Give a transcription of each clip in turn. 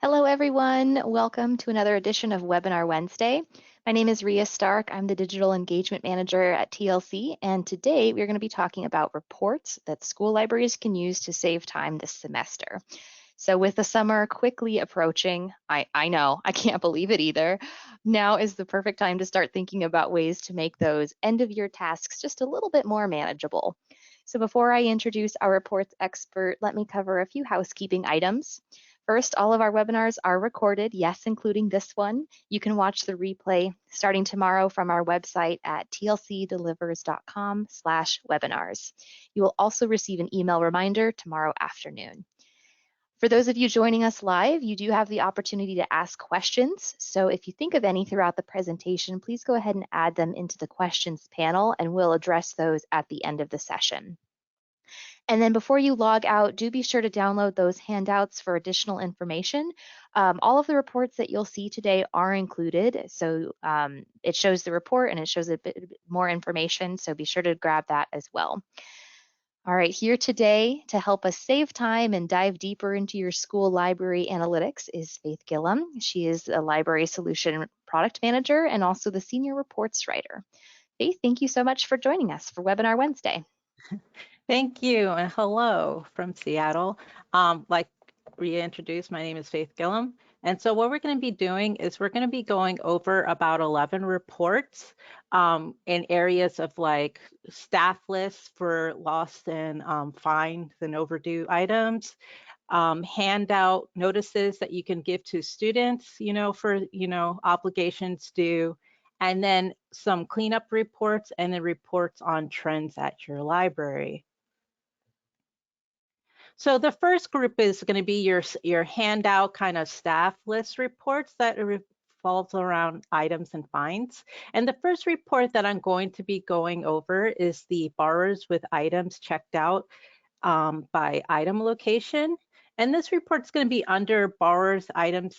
Hello, everyone. Welcome to another edition of Webinar Wednesday. My name is Ria Stark. I'm the Digital Engagement Manager at TLC, and today we're going to be talking about reports that school libraries can use to save time this semester. So with the summer quickly approaching, I know, I can't believe it either, now is the perfect time to start thinking about ways to make those end-of-year tasks just a little bit more manageable. So before I introduce our reports expert, let me cover a few housekeeping items. First, all of our webinars are recorded, yes, including this one. You can watch the replay starting tomorrow from our website at tlcdelivers.com/webinars. You will also receive an email reminder tomorrow afternoon. For those of you joining us live, you do have the opportunity to ask questions. So if you think of any throughout the presentation, please go ahead and add them into the questions panel, and we'll address those at the end of the session. And then before you log out, do be sure to download those handouts for additional information. All of the reports that you'll see today are included. So it shows the report and it shows a bit more information. So be sure to grab that as well. All right, here today to help us save time and dive deeper into your school library analytics is Faith Gillum. She is a library solution product manager and also the senior reports writer. Faith, thank you so much for joining us for Webinar Wednesday. Thank you, and hello from Seattle. Like Ria introduced, my name is Faith Gillum. And so what we're going to be doing is we're going to be going over about 11 reports in areas of like staff lists for lost and fines and overdue items, handout notices that you can give to students, for, obligations due, and then some cleanup reports and then reports on trends at your library. So the first group is going to be your handout kind of staff list reports that revolves around items and fines. And the first report that I'm going to be going over is the borrowers with items checked out by item location. And this report is going to be under borrowers items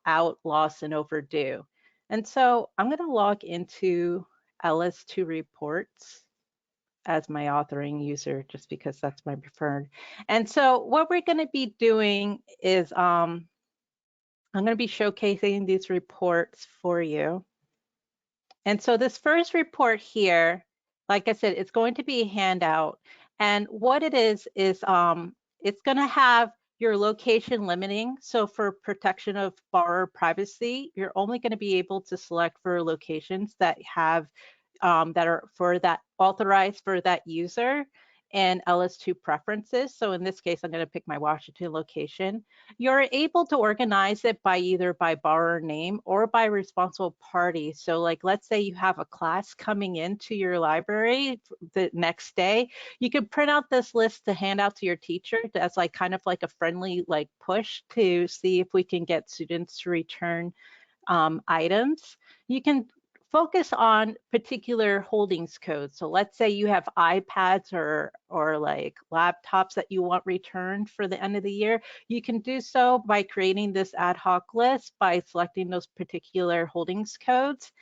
out, lost, and overdue. And so I'm going to log into Ls2 reports as my authoring user, just because that's my preferred. And so what we're going to be doing is I'm going to be showcasing these reports for you. And so this first report here, like I said, it's going to be a handout. And what it is it's going to have your location limiting. So for protection of borrower privacy, you're only going to be able to select for locations that have that are for that authorized for that user and Ls2 preferences. So in this case, I'm going to pick my Washington location. You're able to organize it by either by borrower name or by responsible party. So like, let's say you have a class coming into your library the next day, you can print out this list to hand out to your teacher as like kind of like a friendly like push to see if we can get students to return items. You can focus on particular holdings codes. So let's say you have iPads or like laptops that you want returned for the end of the year. You can do so by creating this ad hoc list by selecting those particular holdings codes.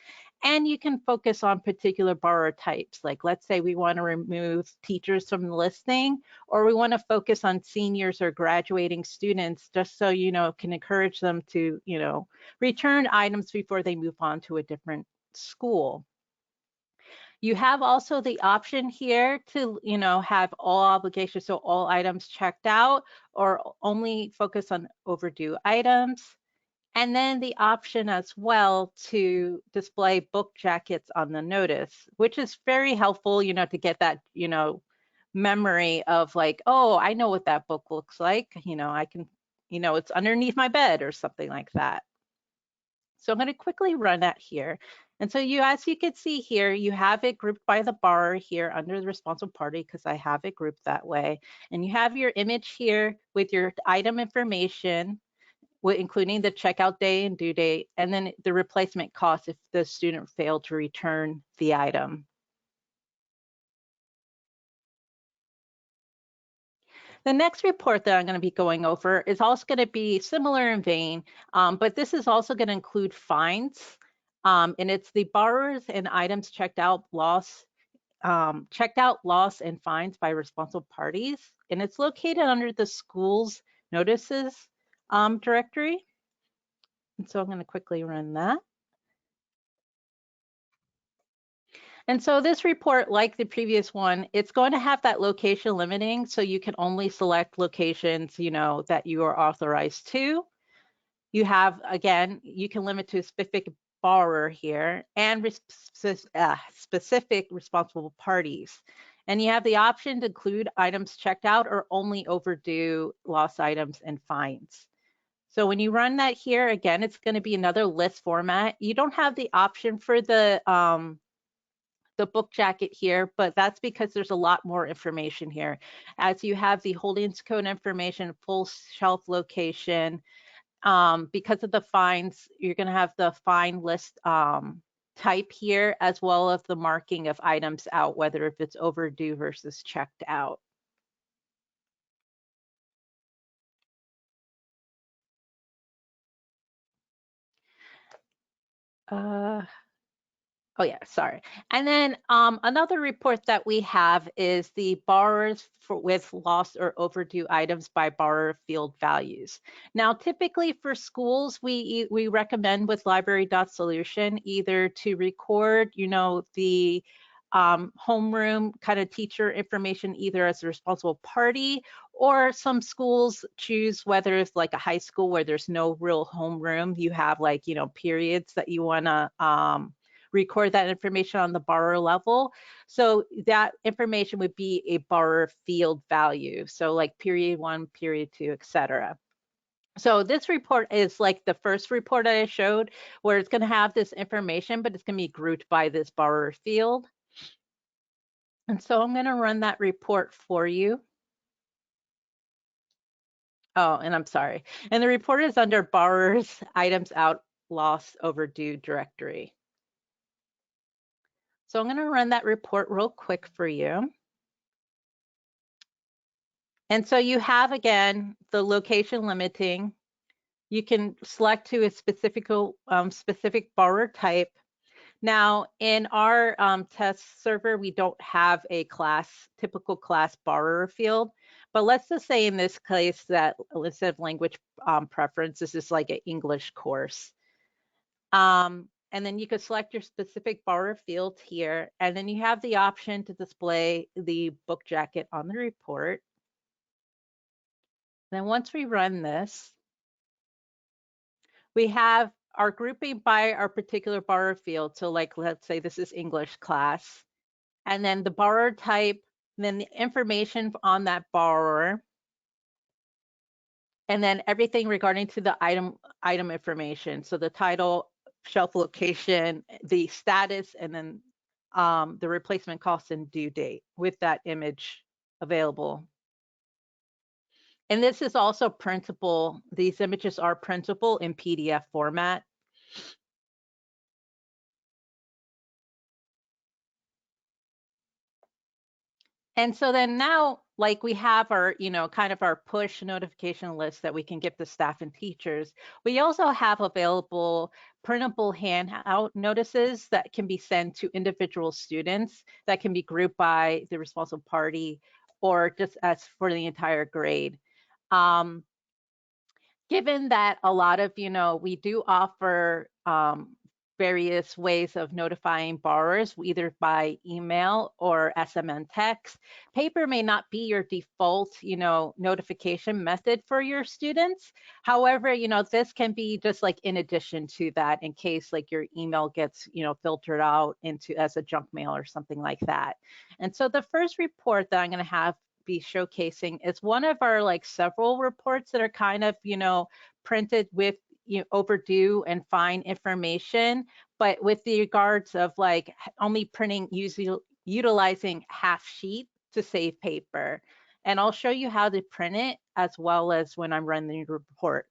And you can focus on particular borrower types. Like let's say we want to remove teachers from the listing, or we want to focus on seniors or graduating students, just so can encourage them to return items before they move on to a different school. You have also the option here to, have all obligations, so all items checked out, or only focus on overdue items. And then the option as well to display book jackets on the notice, which is very helpful, to get that, memory of like, oh, I know what that book looks like. I can, it's underneath my bed or something like that. So I'm going to quickly run that here. And so as you can see here, you have it grouped by the borrower here under the responsible party, because I have it grouped that way. And you have your image here with your item information, including the checkout day and due date, and then the replacement cost if the student failed to return the item. The next report that I'm going to be going over is also going to be similar in vein, but this is also going to include fines, and it's the borrowers and items checked out, loss, and fines by responsible parties, and it's located under the schools notices directory. And so I'm going to quickly run that. And so this report, like the previous one, it's going to have that location limiting, so you can only select locations, that you are authorized to. You have, again, you can limit to a specific borrower here and specific responsible parties. And you have the option to include items checked out or only overdue, lost items, and fines. So when you run that here, again, it's going to be another list format. You don't have the option for the book jacket here, but that's because there's a lot more information here. As you have the holdings code information, full shelf location, because of the fines, you're going to have the fine list type here, as well as the marking of items out, whether if it's overdue versus checked out. Oh yeah, sorry. And then another report that we have is the borrowers with lost or overdue items by borrower field values. Now, typically for schools, we recommend with library.solution either to record, the homeroom kind of teacher information either as a responsible party, or some schools choose whether it's like a high school where there's no real homeroom, you have like, periods that you want to record that information on the borrower level. So that information would be a borrower field value. So like period 1, period 2, etc. So this report is like the first report I showed, where it's going to have this information, but it's going to be grouped by this borrower field. And so I'm going to run that report for you. Oh, and I'm sorry. And the report is under borrowers, items out, lost, overdue directory. So I'm going to run that report real quick for you. And so you have, again, the location limiting. You can select to a specific borrower type. Now, in our test server, we don't have a typical class borrower field. But let's just say in this case that instead of language preference, this is like an English course. And then you could select your specific borrower field here. And then you have the option to display the book jacket on the report. Then once we run this, we have our grouping by our particular borrower field. So like, let's say this is English class, and then the borrower type, and then the information on that borrower, and then everything regarding to the item information. So the title, shelf location, the status, and then the replacement cost and due date with that image available. And this is also printable. These images are printable in PDF format. And so then now, like we have our, kind of our push notification list that we can give to staff and teachers. We also have available printable handout notices that can be sent to individual students that can be grouped by the responsible party or just as for the entire grade. Given that a lot of, we do offer various ways of notifying borrowers, either by email or SMN text, paper may not be your default, notification method for your students. However, this can be just like in addition to that in case like your email gets, filtered out into as a junk mail or something like that. And so the first report that I'm going to be showcasing is one of our like several reports that are kind of, printed with overdue and fine information, but with the regards of like only printing utilizing half sheet to save paper. And I'll show you how to print it as well as when I'm running the report.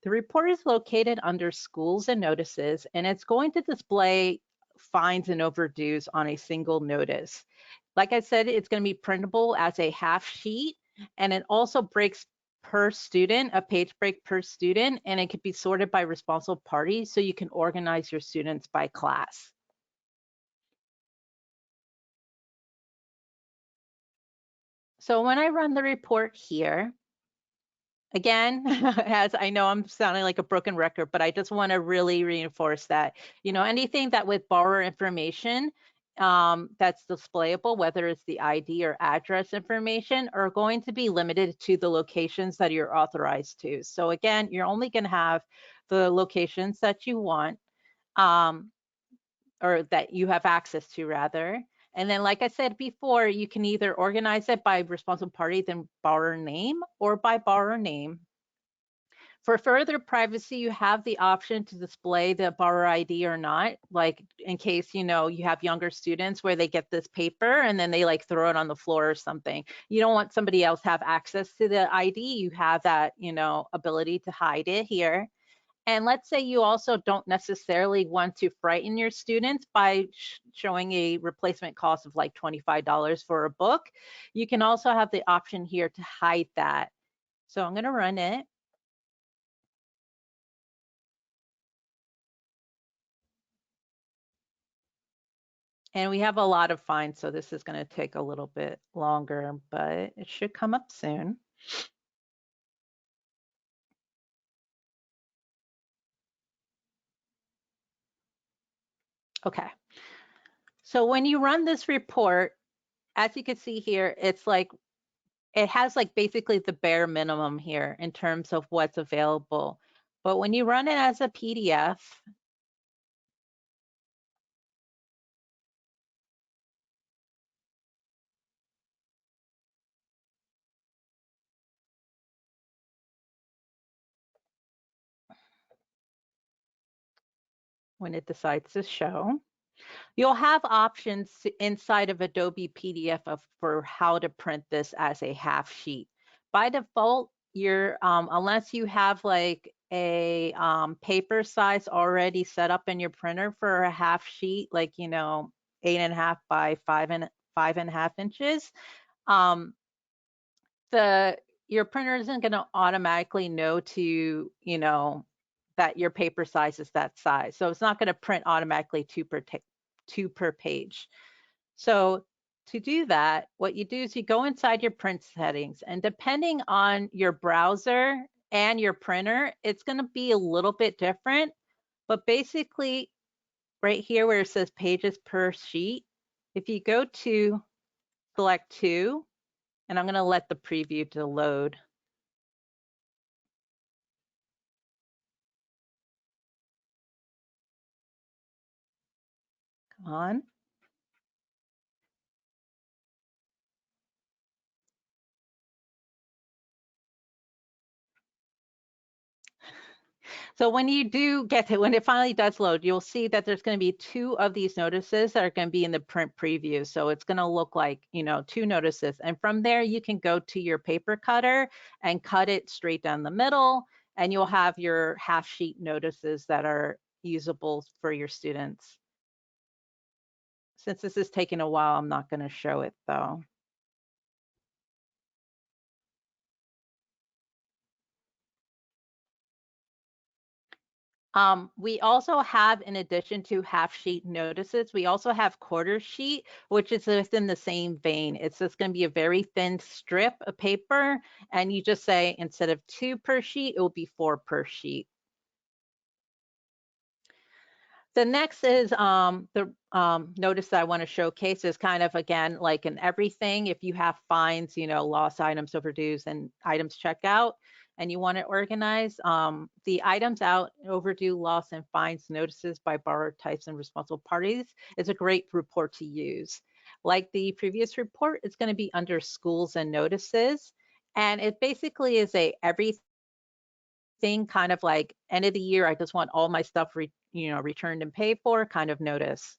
The report is located under schools and notices, and it's going to display fines and overdues on a single notice. Like I said, it's going to be printable as a half sheet, and it also breaks per student, a page break per student, and it could be sorted by responsible party, so you can organize your students by class. So when I run the report here, again, as I know I'm sounding like a broken record, but I just want to really reinforce that, anything that with borrower information that's displayable, whether it's the ID or address information, are going to be limited to the locations that you're authorized to. So again, you're only going to have the locations that you want, or that you have access to rather. And then, like I said before, you can either organize it by responsible party, then borrower name, or by borrower name. For further privacy, you have the option to display the borrower ID or not, like in case, you have younger students where they get this paper and then they like throw it on the floor or something. You don't want somebody else have access to the ID. You have that, ability to hide it here. And let's say you also don't necessarily want to frighten your students by showing a replacement cost of like $25 for a book. You can also have the option here to hide that. So I'm going to run it. And we have a lot of fines, so this is going to take a little bit longer, but it should come up soon. Okay. So when you run this report, as you can see here, it's like it has like basically the bare minimum here in terms of what's available. But when you run it as a PDF, when it decides to show, you'll have options inside of Adobe PDF for how to print this as a half sheet. By default, unless you have like a paper size already set up in your printer for a half sheet, like 8.5 by 5.5 inches, your printer isn't going to automatically know that your paper size is that size. So it's not going to print automatically two per page. So to do that, what you do is you go inside your print settings, and depending on your browser and your printer, it's going to be a little bit different. But basically, right here where it says pages per sheet, if you go to select 2, and I'm going to let the preview to load. Come on. So when you do get to, when it finally does load, you'll see that there's going to be 2 of these notices that are going to be in the print preview. So it's going to look like, 2 notices. And from there, you can go to your paper cutter and cut it straight down the middle. And you'll have your half sheet notices that are usable for your students. Since this is taking a while, I'm not going to show it though. We also have, in addition to half sheet notices, we also have quarter sheet, which is within the same vein. It's just going to be a very thin strip of paper, and you just say instead of 2 per sheet, it will be 4 per sheet. The next is the notice that I want to showcase is kind of, again, like in everything, if you have fines, lost items, overdues, and items checkout, and you want to organize the items out, overdue, loss, and fines notices by borrower types and responsible parties is a great report to use. Like the previous report, it's going to be under schools and notices, and it basically is a everything kind of like end of the year, I just want all my stuff returned and paid for kind of notice.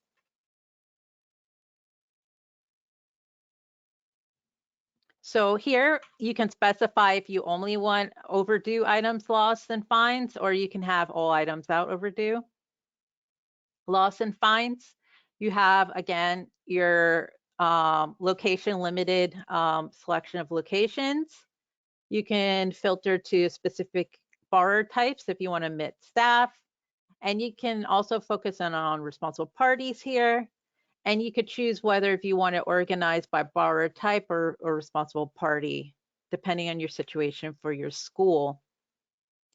So here you can specify if you only want overdue items lost and fines, or you can have all items out overdue. Loss and fines, you have, again, your location limited selection of locations. You can filter to specific borrower types if you want to omit staff. And you can also focus on responsible parties here. And you could choose whether if you want to organize by borrower type or responsible party. depending on your situation for your school.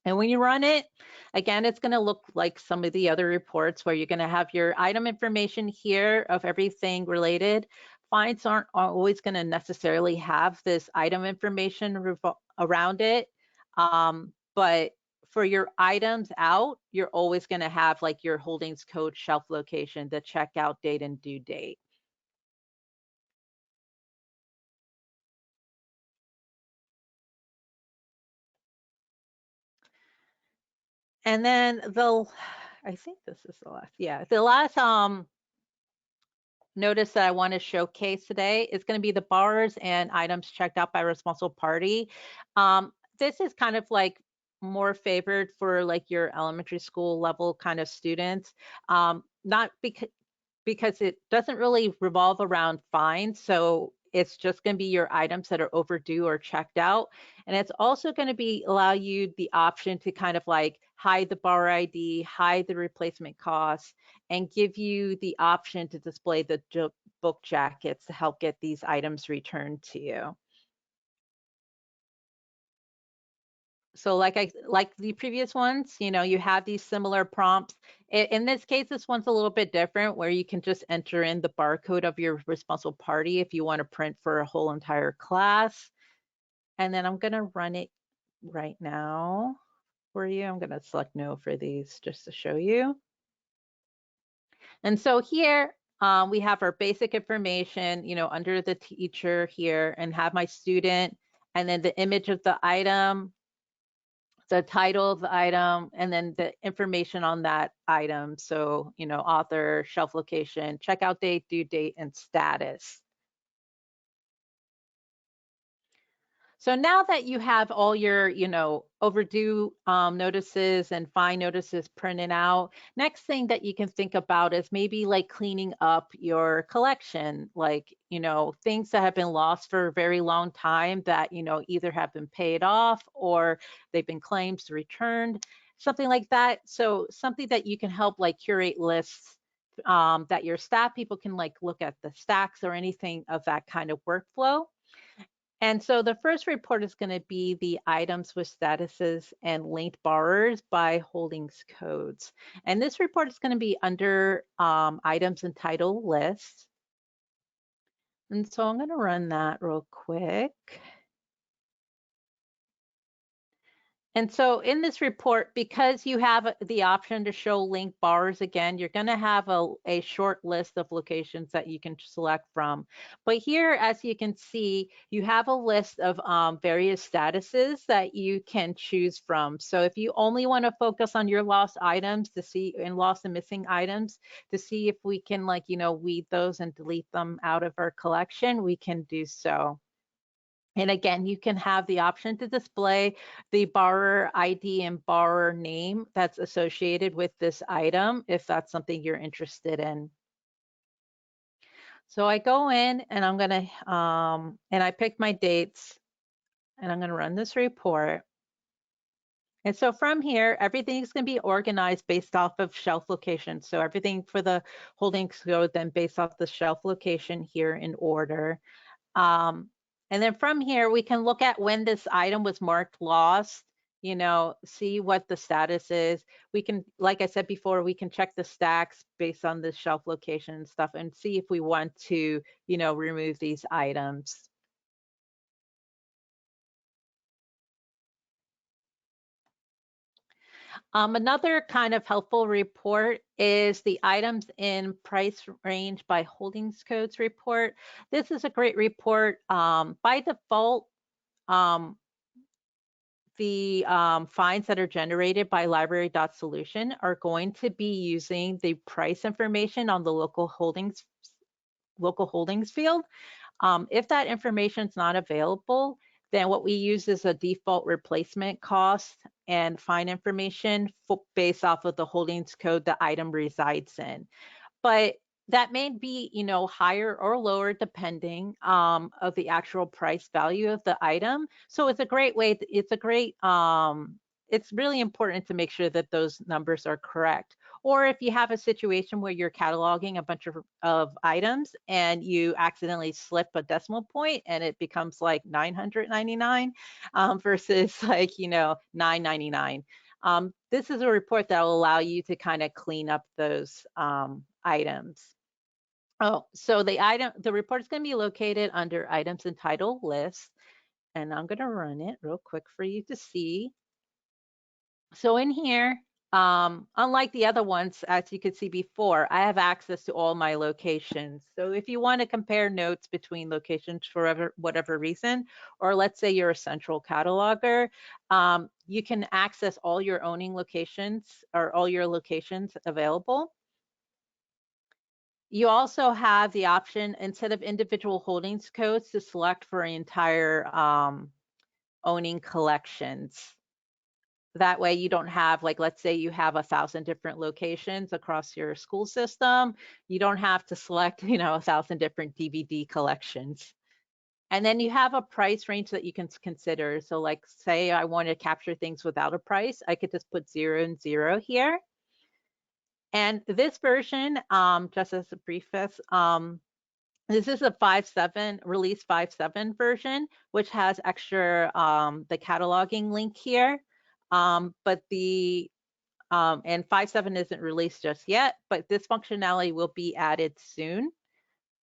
And when you run it, again, it's going to look like some of the other reports where you're going to have your item information here of everything related. Fines aren't always going to necessarily have this item information around it. But for your items out, you're always going to have like your holdings code, shelf location, the checkout date, and due date. And then I think this is the last, yeah, the last notice that I want to showcase today is going to be the borrowers and items checked out by responsible party. This is kind of like more favored for like your elementary school level kind of students, not because it doesn't really revolve around fines. So it's just going to be your items that are overdue or checked out. And it's also going to be allow you the option to kind of like hide the borrower ID, hide the replacement costs, and give you the option to display the book jackets to help get these items returned to you. So like the previous ones, you have these similar prompts. In this case, this one's a little bit different where you can just enter in the barcode of your responsible party if you want to print for a whole entire class. And then I'm going to run it right now for you. I'm going to select no for these just to show you. And so here we have our basic information, under the teacher here, and have my student, and then the image of the item, the title of the item, and then the information on that item. So, author, shelf location, checkout date, due date, and status. So now that you have all your, overdue notices and fine notices printed out, next thing that you can think about is maybe like cleaning up your collection, like, things that have been lost for a very long time that, either have been paid off or they've been claims returned, something like that. So something that you can help like curate lists that your staff people can like look at the stacks or anything of that kind of workflow. And so the first report is going to be the items with statuses and linked borrowers by holdings codes. And this report is going to be under items entitled lists. And so I'm going to run that real quick. And so in this report, because you have the option to show link bars again, you're going to have a short list of locations that you can select from. But here, as you can see, you have a list of various statuses that you can choose from. So if you only want to focus on your lost items to see, and lost and missing items, to see if we can weed those and delete them out of our collection, we can do so. And again, you can have the option to display the borrower ID and borrower name that's associated with this item if that's something you're interested in. So I go in and I'm gonna, and I pick my dates and I'm gonna run this report. And so from here, everything is going to be organized based off of shelf location. So everything for the holdings code then based off the shelf location here in order. And then from here, we can look at when this item was marked lost, see what the status is. We can, like I said before, we can check the stacks based on the shelf location and stuff and see if we want to, remove these items. Another kind of helpful report is the items in price range by holdings codes report. This is a great report. By default, the fines that are generated by library.solution are going to be using the price information on the local holdings field. If that information is not available, then what we use is a default replacement cost and fine information based off of the holdings code the item resides in. But that may be, higher or lower depending of the actual price value of the item. So it's a great way. It's a great it's really important to make sure that those numbers are correct. Or if you have a situation where you're cataloging a bunch of items and you accidentally slip a decimal point and it becomes like 999 versus like, 999. This is a report that will allow you to kind of clean up those items. Oh, so the report is going to be located under items entitled list, and I'm going to run it real quick for you to see. So in here, unlike the other ones, as you could see before, I have access to all my locations. So if you want to compare notes between locations for whatever reason, or let's say you're a central cataloger, you can access all your owning locations or all your locations available. You also have the option, instead of individual holdings codes, to select for entire owning collections. That way you don't have, like, let's say you have 1,000 different locations across your school system. You don't have to select, 1,000 different DVD collections. And then you have a price range that you can consider. So like, say I want to capture things without a price, I could just put 0 and 0 here. And this version, just as a preface, this is a 5.7 release 5.7 version, which has extra the cataloging link here. But the and 5.7 isn't released just yet, but this functionality will be added soon.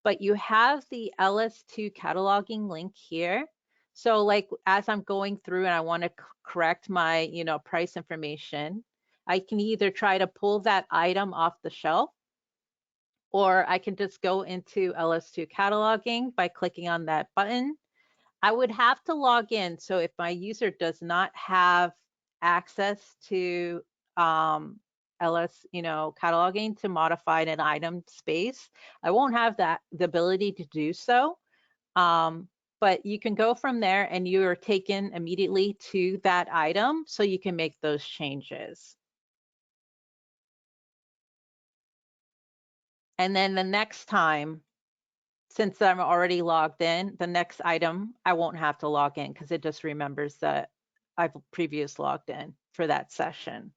But you have the Ls2 cataloging link here. So like, as I'm going through and I want to correct my, price information, I can either try to pull that item off the shelf, or I can just go into Ls2 cataloging by clicking on that button. I would have to log in. So if my user does not have access to LS, cataloging to modify an item space, I won't have the ability to do so. But you can go from there and you are taken immediately to that item so you can make those changes. And then the next time, since I'm already logged in, the next item, I won't have to log in because it just remembers that I've previously logged in for that session.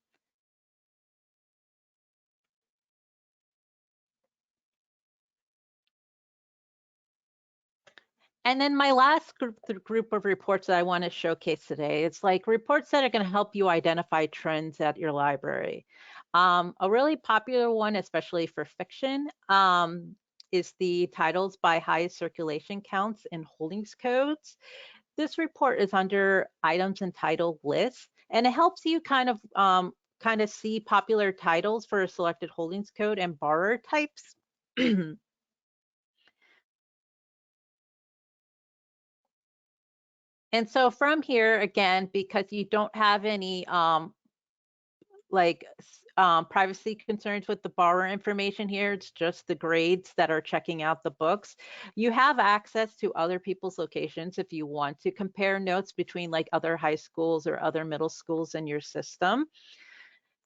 And then my last group of reports that I want to showcase today, it's like reports that are going to help you identify trends at your library. A really popular one, especially for fiction, is the titles by highest circulation counts and holdings codes. This report is under items entitled lists, and it helps you kind of see popular titles for a selected holdings code and borrower types. And so from here, again, because you don't have any privacy concerns with the borrower information here, it's just the grades that are checking out the books. You have access to other people's locations if you want to compare notes between like other high schools or other middle schools in your system.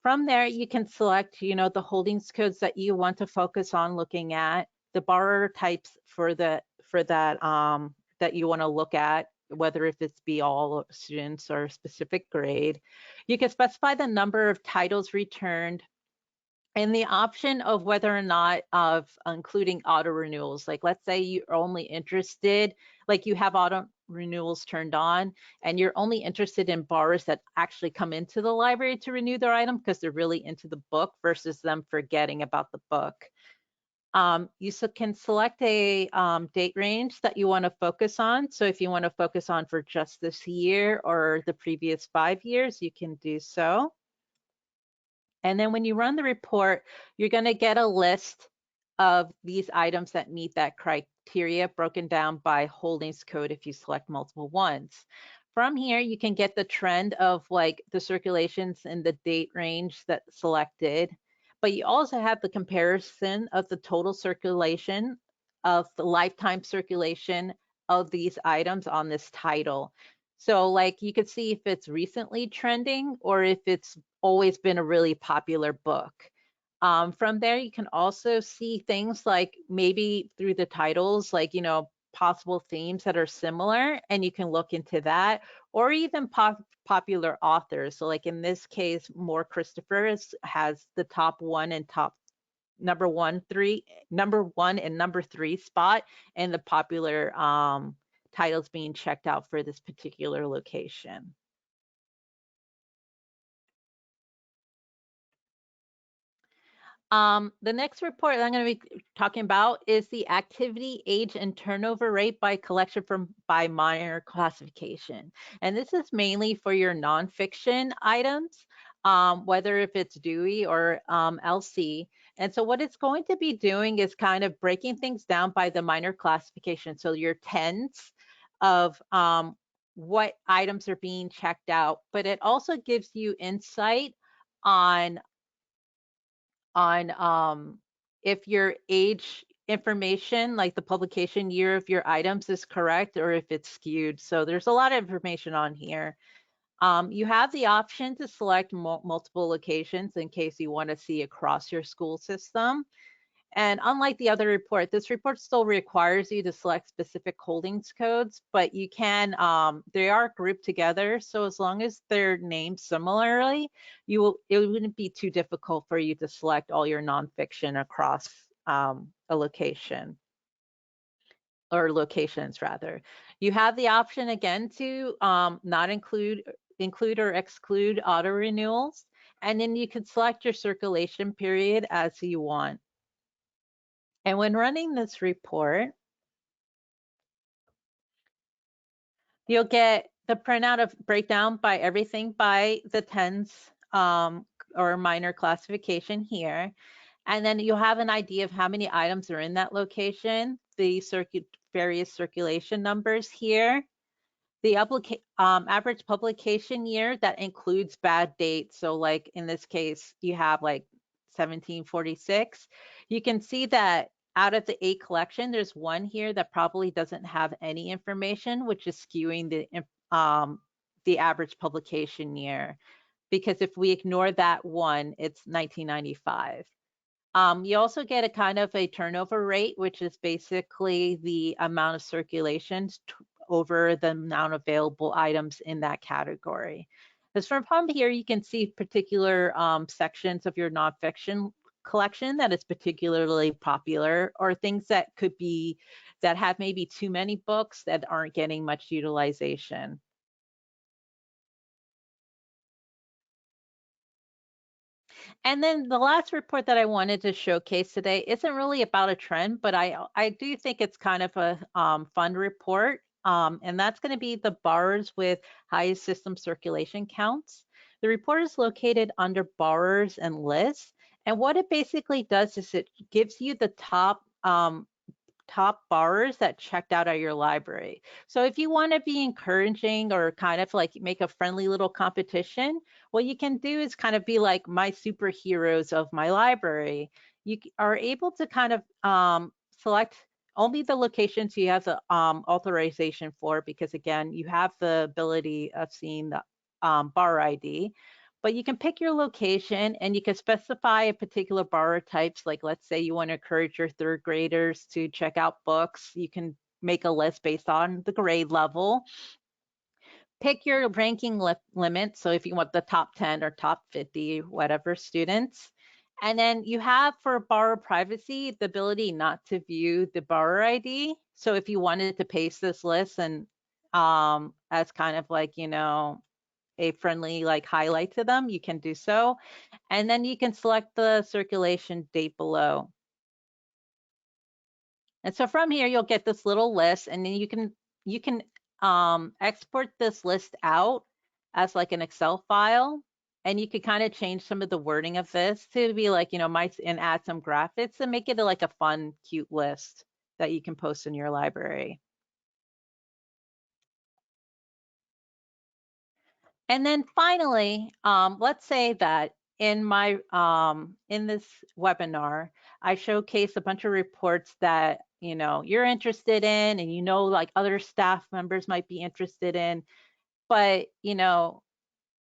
From there, you can select, the holdings codes that you want to focus on looking at, the borrower types for that that you want to look at, whether if it's be all students or a specific grade. You can specify the number of titles returned and the option of whether or not of including auto renewals. Like, let's say you're only interested, like you have auto renewals turned on and you're only interested in borrowers that actually come into the library to renew their item because they're really into the book versus them forgetting about the book. You can select a date range that you want to focus on. So if you want to focus on for just this year or the previous 5 years, you can do so. And then when you run the report, you're going to get a list of these items that meet that criteria broken down by holdings code if you select multiple ones. From here, you can get the trend of like the circulations and the date range that's selected. But you also have the comparison of the total circulation of the lifetime circulation of these items on this title. So like you could see if it's recently trending or if it's always been a really popular book. From there, you can also see things like maybe through the titles, like, possible themes that are similar, and you can look into that, or even popular authors. So like in this case, Moore Christopher has the top one and number one and number three spot, and the popular titles being checked out for this particular location. The next report that I'm going to be talking about is the activity, age, and turnover rate by collection by minor classification. And this is mainly for your nonfiction items, whether if it's Dewey or LC. And so what it's going to be doing is kind of breaking things down by the minor classification. So your tens of what items are being checked out, but it also gives you insight on if your age information, like the publication year of your items, is correct or if it's skewed. So there's a lot of information on here. You have the option to select multiple locations in case you want to see across your school system. And unlike the other report, this report still requires you to select specific holdings codes, but you can, they are grouped together. So as long as they're named similarly, it wouldn't be too difficult for you to select all your nonfiction across a location, or locations rather. You have the option again to not include or exclude auto renewals, and then you can select your circulation period as you want. And when running this report, you'll get the printout of breakdown by everything by the tens or minor classification here. And then you'll have an idea of how many items are in that location, the various circulation numbers here, the average publication year that includes bad dates. So like in this case, you have like 1746. You can see that out of the 8 collection, there's one here that probably doesn't have any information, which is skewing the average publication year. Because if we ignore that one, it's 1995. You also get a kind of a turnover rate, which is basically the amount of circulations over the amount of available items in that category. As from here, you can see particular sections of your nonfiction collection that is particularly popular, or things that have maybe too many books that aren't getting much utilization. And then the last report that I wanted to showcase today isn't really about a trend, but I do think it's kind of a fun report. And that's going to be the borrowers with highest system circulation counts. The report is located under borrowers and lists. And what it basically does is it gives you the top borrowers that checked out at your library. So if you want to be encouraging or kind of like make a friendly little competition, what you can do is kind of be like my superheroes of my library. You are able to kind of select only the locations you have the authorization for, because again, you have the ability of seeing the bar ID. But you can pick your location and you can specify a particular borrower types. Like let's say you want to encourage your 3rd graders to check out books. You can make a list based on the grade level. Pick your ranking limit. So if you want the top 10 or top 50, whatever students. And then you have for borrower privacy, the ability not to view the borrower ID. So if you wanted to paste this list and as kind of like, you know, a friendly like highlight to them, you can do so. And then you can select the circulation date below. And so from here, you'll get this little list, and then you can export this list out as like an Excel file. And you could kind of change some of the wording of this to be like, you know, and add some graphics and make it like a fun, cute list that you can post in your library. And then finally, let's say that in my in this webinar, I showcase a bunch of reports that you know you're interested in, and you know like other staff members might be interested in, but you know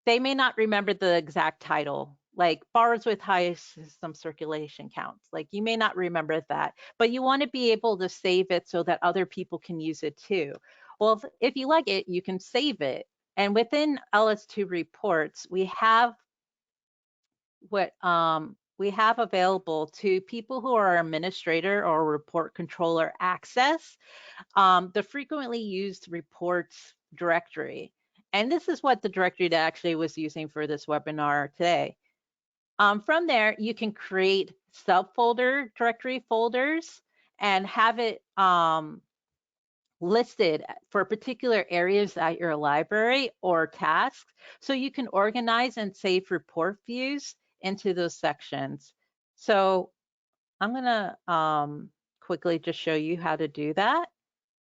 they may not remember the exact title like bars with high system circulation counts. Like you may not remember that, but you want to be able to save it so that other people can use it too. Well, if you like it, you can save it. And within LS2 reports, we have what we have available to people who are administrator or report controller access, the frequently used reports directory. And this is what the directory that actually was using for this webinar today. From there, you can create subfolder directory folders and have it listed for particular areas at your library or tasks. So you can organize and save report views into those sections. So I'm gonna quickly just show you how to do that.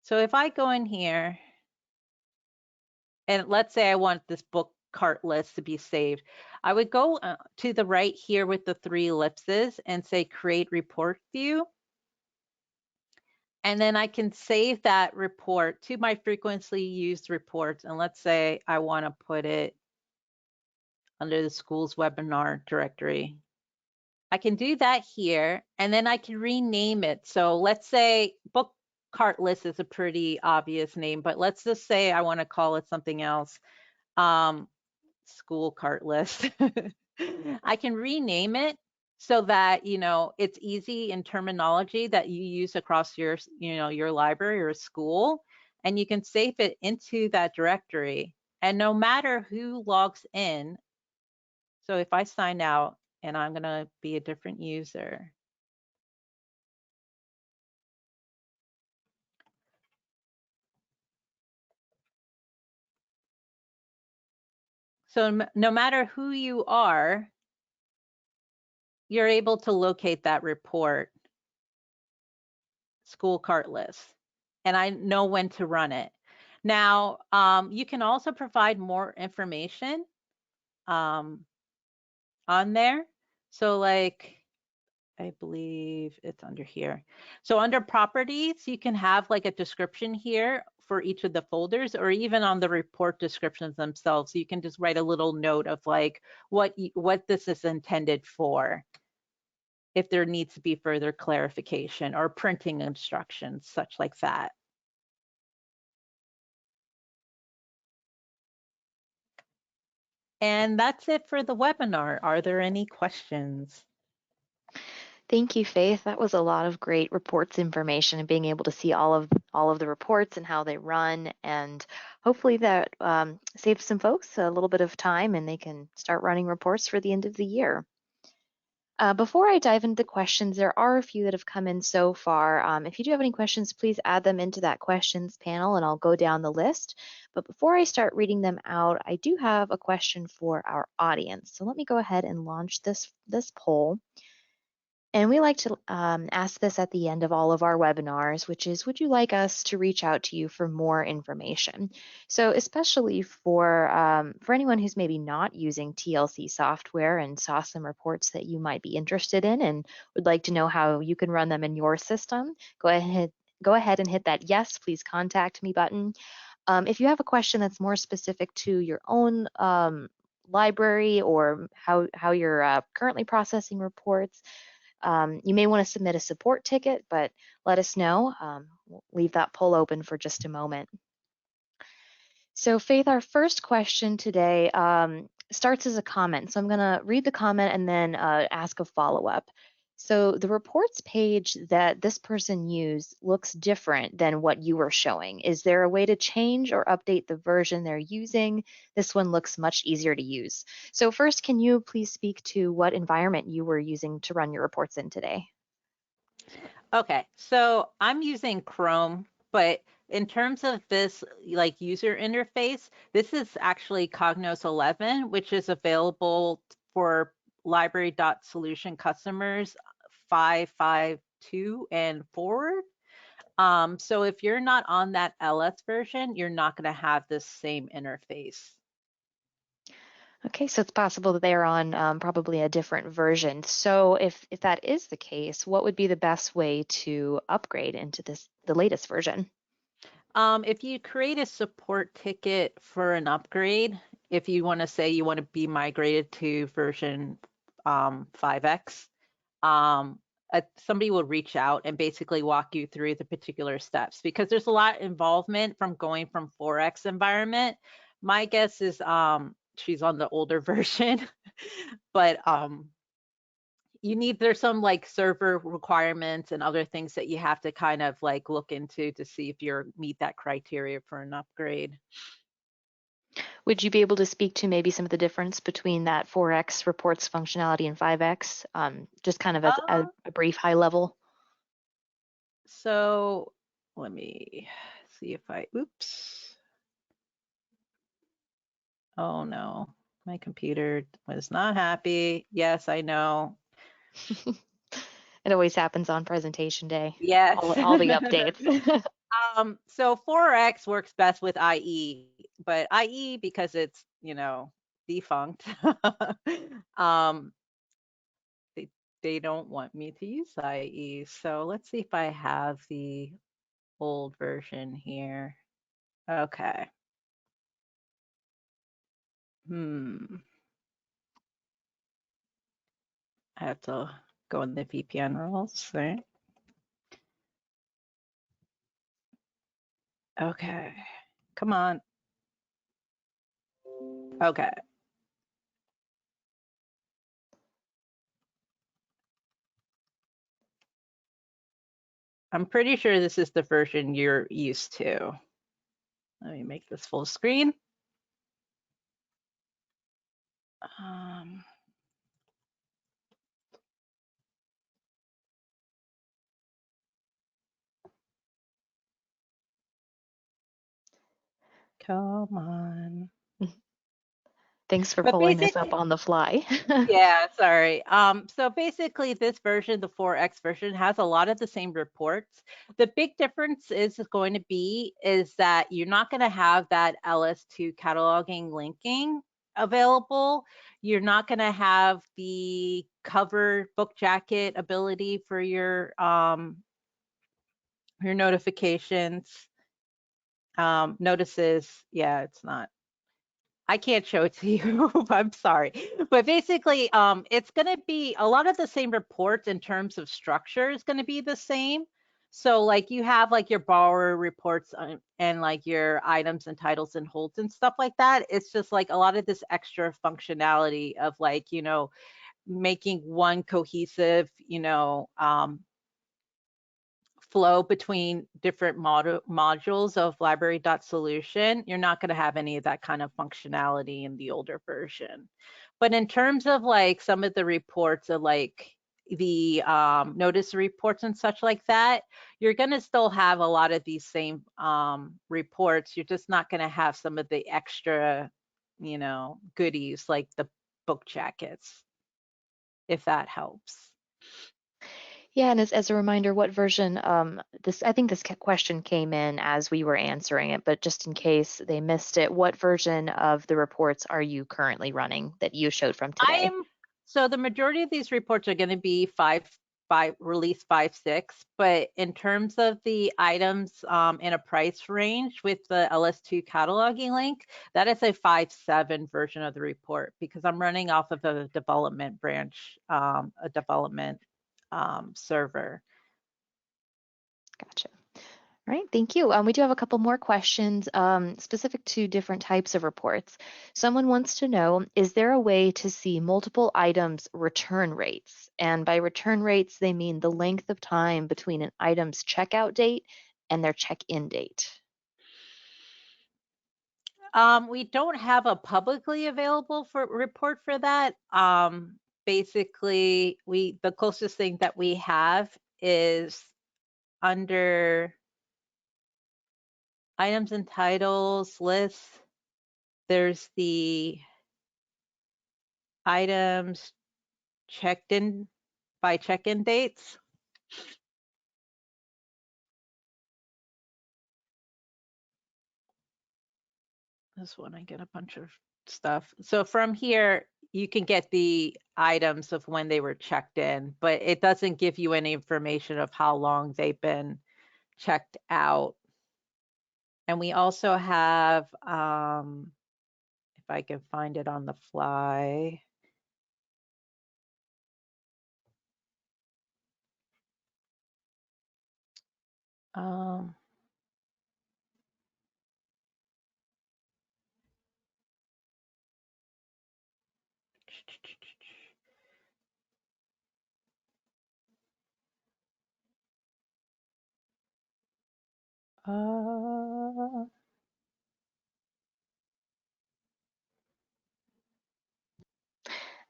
So if I go in here, and let's say I want this book cart list to be saved, I would go to the right here with the 3 ellipses and say create report view. And then I can save that report to my frequently used reports. And let's say I want to put it under the school's webinar directory. I can do that here, and then I can rename it. So let's say book cart list is a pretty obvious name, but let's just say I want to call it something else. School cart list. I can rename it so that, you know, it's easy in terminology that you use across your, you know, your library or school, and you can save it into that directory. And no matter who logs in, so if I sign out and I'm going to be a different user, so no matter who you are, you're able to locate that report, school cart list, and I know when to run it. Now, you can also provide more information on there. So like, I believe it's under here. So under properties, you can have like a description here for each of the folders, or even on the report descriptions themselves. You can just write a little note of like what this is intended for, if there needs to be further clarification or printing instructions, such like that. And that's it for the webinar. Are there any questions? Thank you, Faith. That was a lot of great reports information and being able to see all of the reports and how they run, and hopefully that saves some folks a little bit of time and they can start running reports for the end of the year. Before I dive into questions, there are a few that have come in so far. If you do have any questions, please add them into that questions panel and I'll go down the list. But before I start reading them out, I do have a question for our audience. So let me go ahead and launch this poll. And we like to ask this at the end of all of our webinars, which is, would you like us to reach out to you for more information? So especially for anyone who's maybe not using TLC software and saw some reports that you might be interested in and would like to know how you can run them in your system, go ahead and hit that yes, please contact me button. If you have a question that's more specific to your own library or how you're currently processing reports, you may want to submit a support ticket, but let us know. We'll leave that poll open for just a moment. So Faith, our first question today starts as a comment. So I'm going to read the comment and then ask a follow-up. So the reports page that this person used looks different than what you were showing. Is there a way to change or update the version they're using? This one looks much easier to use. So first, can you please speak to what environment you were using to run your reports in today? Okay, so I'm using Chrome, but in terms of this like user interface, this is actually Cognos 11, which is available for library.solution customers 552 and forward. So if you're not on that LS version, you're not going to have this same interface. Okay, so it's possible that they're on probably a different version. So if that is the case, what would be the best way to upgrade into the latest version? If you create a support ticket for an upgrade, if you want to say you want to be migrated to version 5x, somebody will reach out and basically walk you through the particular steps, because there's a lot of involvement from going from 4x environment. My guess is she's on the older version, but there's some like server requirements and other things that you have to kind of like look into to see if you meet that criteria for an upgrade. Would you be able to speak to maybe some of the difference between that 4x reports functionality and 5x, just kind of at a brief high level? So let me see if oops. Oh no, my computer was not happy. Yes, I know. It always happens on presentation day. Yes. All the updates. So 4x works best with IE, but IE, because it's, defunct, they don't want me to use IE. So let's see if I have the old version here. Okay. I have to go in the VPN rules, right? Okay. Come on. Okay. I'm pretty sure this is the version you're used to. Let me make this full screen. Come on. Thanks for pulling this up on the fly. Yeah, sorry. So basically this version, the 4X version, has a lot of the same reports. The big difference is going to be is that you're not going to have that Ls2 cataloging linking available. You're not going to have the cover book jacket ability for your notifications, notices. Yeah, it's not. I can't show it to you. I'm sorry. But basically, it's going to be a lot of the same reports in terms of structure is going to be the same. So like you have like your borrower reports and like your items and titles and holds and stuff like that. It's just like a lot of this extra functionality of like, making one cohesive, flow between different modules of library.solution. You're not going to have any of that kind of functionality in the older version. But in terms of like some of the reports of like the notice reports and such like that, you're going to still have a lot of these same reports. You're just not going to have some of the extra, goodies like the book jackets, if that helps. Yeah, and as a reminder, what version, I think this question came in as we were answering it, but just in case they missed it, what version of the reports are you currently running that you showed from today? So the majority of these reports are going to be release 5.6, but in terms of the items in a price range with the Ls2 cataloging link, that is a 5.7 version of the report, because I'm running off of a development branch, a development server. Gotcha. All right, thank you. We do have a couple more questions specific to different types of reports. Someone wants to know, is there a way to see multiple items' return rates? And by return rates, they mean the length of time between an item's checkout date and their check-in date. We don't have a publicly available report for that. Basically, the closest thing that we have is under items and titles lists. There's the items checked in by check-in dates. This one, I get a bunch of stuff. So from here, you can get the items of when they were checked in, but it doesn't give you any information of how long they've been checked out. And we also have, if I can find it on the fly. Um, uh,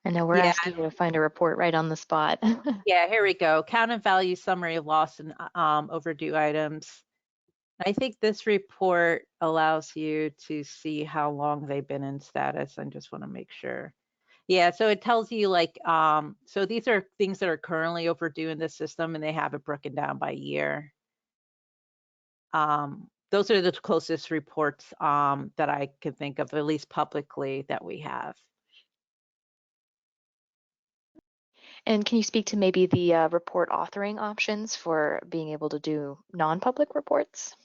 I know we're yeah, asking you to find a report right on the spot. yeah, here we go. Count and value summary of lost and overdue items. I think this report allows you to see how long they've been in status. I just want to make sure. Yeah, so it tells you like, so these are things that are currently overdue in the system and they have it broken down by year. Those are the closest reports that I can think of, at least publicly, that we have. And can you speak to maybe the report authoring options for being able to do non-public reports?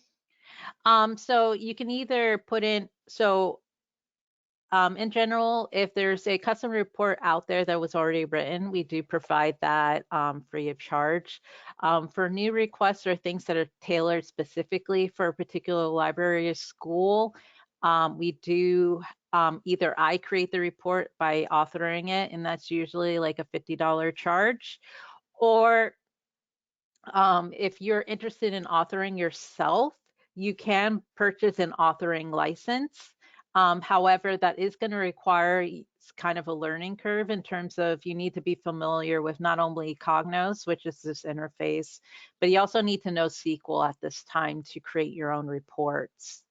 So you can either put in, so in general, if there's a custom report out there that was already written, we do provide that free of charge. For new requests or things that are tailored specifically for a particular library or school, we do either I create the report by authoring it, and that's usually like a $50 charge, or if you're interested in authoring yourself, you can purchase an authoring license. However, that is going to require kind of a learning curve in terms of you need to be familiar with not only Cognos, which is this interface, but you also need to know SQL at this time to create your own reports.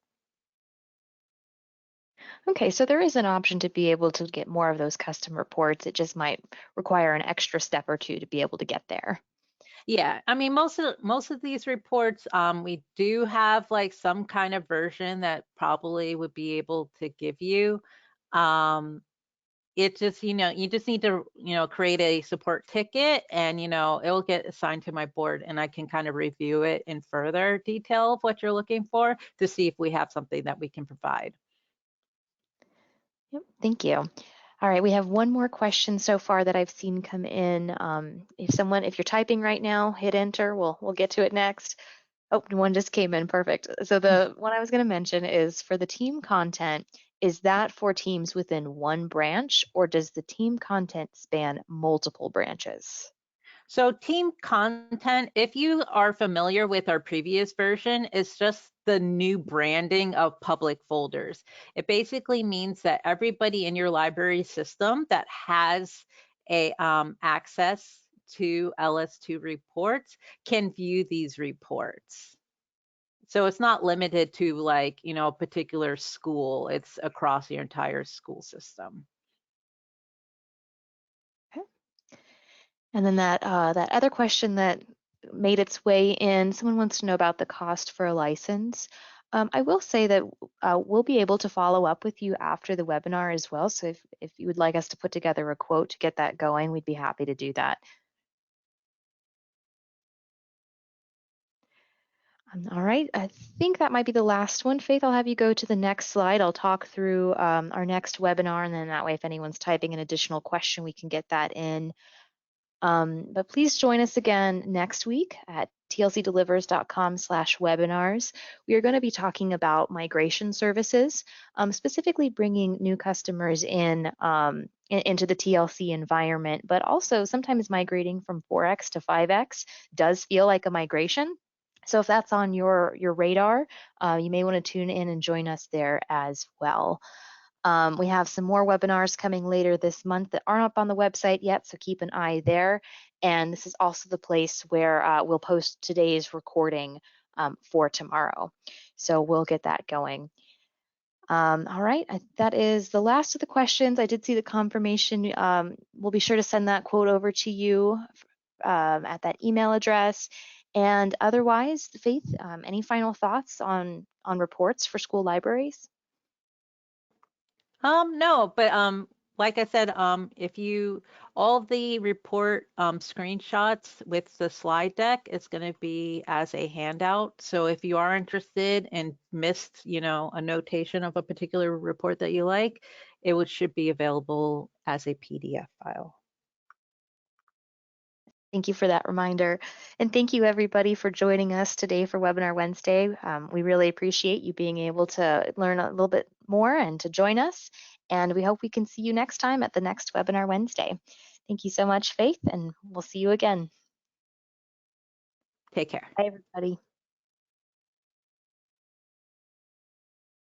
Okay, so there is an option to be able to get more of those custom reports. It just might require an extra step or two to be able to get there. Yeah, I mean, most of these reports, we do have like some kind of version that probably would be able to give you. It just, you just need to, create a support ticket and, it will get assigned to my board and I can kind of review it in further detail of what you're looking for to see if we have something that we can provide. Yep, thank you. All right, we have one more question so far that I've seen come in. If you're typing right now, hit enter. We'll get to it next. Oh, one just came in. Perfect. So the one I was going to mention is for the team content. Is that for teams within one branch, or does the team content span multiple branches? So team content, if you are familiar with our previous version, is just the new branding of public folders. It basically means that everybody in your library system that has a access to LS2 reports can view these reports. So it's not limited to like, a particular school. It's across your entire school system. Okay. And then that other question that made its way in, someone wants to know about the cost for a license. I will say that we'll be able to follow up with you after the webinar as well. So if you would like us to put together a quote to get that going, we'd be happy to do that. All right, I think that might be the last one. Faith, I'll have you go to the next slide. I'll talk through our next webinar, and then that way, if anyone's typing an additional question, we can get that in. But please join us again next week at tlcdelivers.com/webinars. We are going to be talking about migration services, specifically bringing new customers into the TLC environment, but also sometimes migrating from 4X to 5X does feel like a migration. So if that's on your radar, you may want to tune in and join us there as well. We have some more webinars coming later this month that aren't up on the website yet, so keep an eye there. And this is also the place where we'll post today's recording for tomorrow. So we'll get that going. All right, that is the last of the questions. I did see the confirmation. We'll be sure to send that quote over to you at that email address. And otherwise, Faith, any final thoughts on reports for school libraries? No, but like I said, if you, all the report screenshots with the slide deck is going to be as a handout. So if you are interested and missed, you know, a notation of a particular report that you like, should be available as a PDF file. Thank you for that reminder. And thank you everybody for joining us today for Webinar Wednesday. We really appreciate you being able to learn a little bit more and to join us. And we hope we can see you next time at the next Webinar Wednesday. Thank you so much, Faith, and we'll see you again. Take care. Bye, everybody.